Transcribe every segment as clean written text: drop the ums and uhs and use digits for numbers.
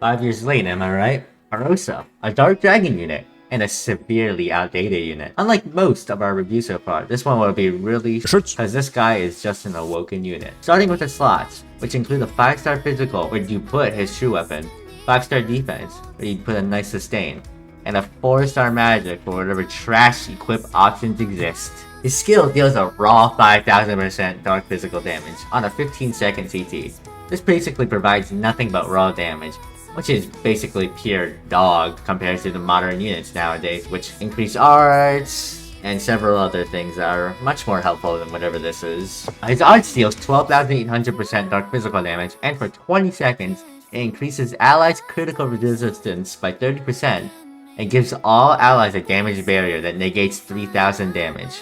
5 years late, am I right? Barossa, a dark dragon unit, and a severely outdated unit. Unlike most of our reviews so far, this one will be really because this guy is just an awoken unit. Starting with the slots, which include a 5-star physical where you put his true weapon, 5-star defense where you put a nice sustain, and a 4-star magic for whatever trash equip options exist. His skill deals a raw 5000% dark physical damage on a 15-second CT. This basically provides nothing but raw damage, which is basically pure dog compared to the modern units nowadays, which increase arts and several other things that are much more helpful than whatever this is. His arts deals 12,800% dark physical damage, and for 20 seconds, it increases allies' critical resistance by 30% and gives all allies a damage barrier that negates 3,000 damage.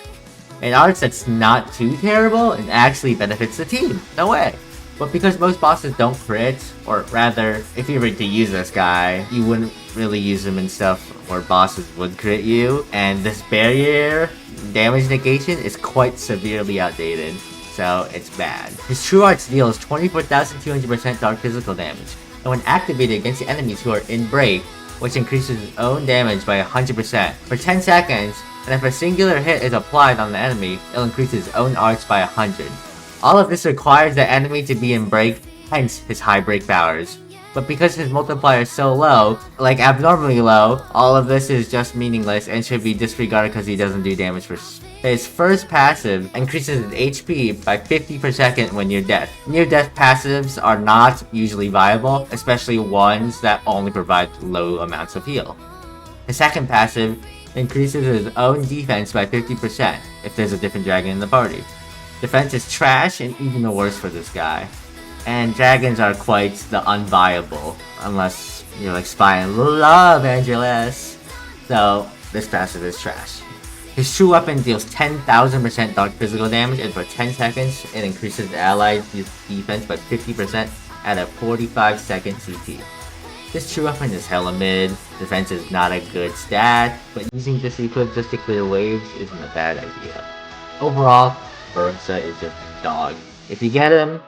An arts that's not too terrible and actually benefits the team, no way! But because most bosses don't crit, or rather, if you were to use this guy, you wouldn't really use him in stuff where bosses would crit you, and this barrier damage negation is quite severely outdated, so it's bad. His true arts deals 24,200% dark physical damage, and when activated against the enemies who are in break, which increases his own damage by 100% for 10 seconds, and if a singular hit is applied on the enemy, it'll increase his own arts by 100. All of this requires the enemy to be in break, hence his high break powers. But because his multiplier is so low, like abnormally low, all of this is just meaningless and should be disregarded because he doesn't do damage for his first passive increases his HP by 50 per second when near death. Near death passives are not usually viable, especially ones that only provide low amounts of heal. His second passive increases his own defense by 50% if there's a different dragon in the party. Defense is trash and even worse for this guy. And dragons are quite the unviable, unless you're like Spy and Love Angeles. So this passive is trash. His true weapon deals 10,000% dark physical damage, and for 10 seconds it increases the allies' defense by 50% at a 45-second CT. This true weapon is hella mid, defense is not a good stat, but using this equip just to clear waves isn't a bad idea. Overall, Barossa is just a dog. If you get him,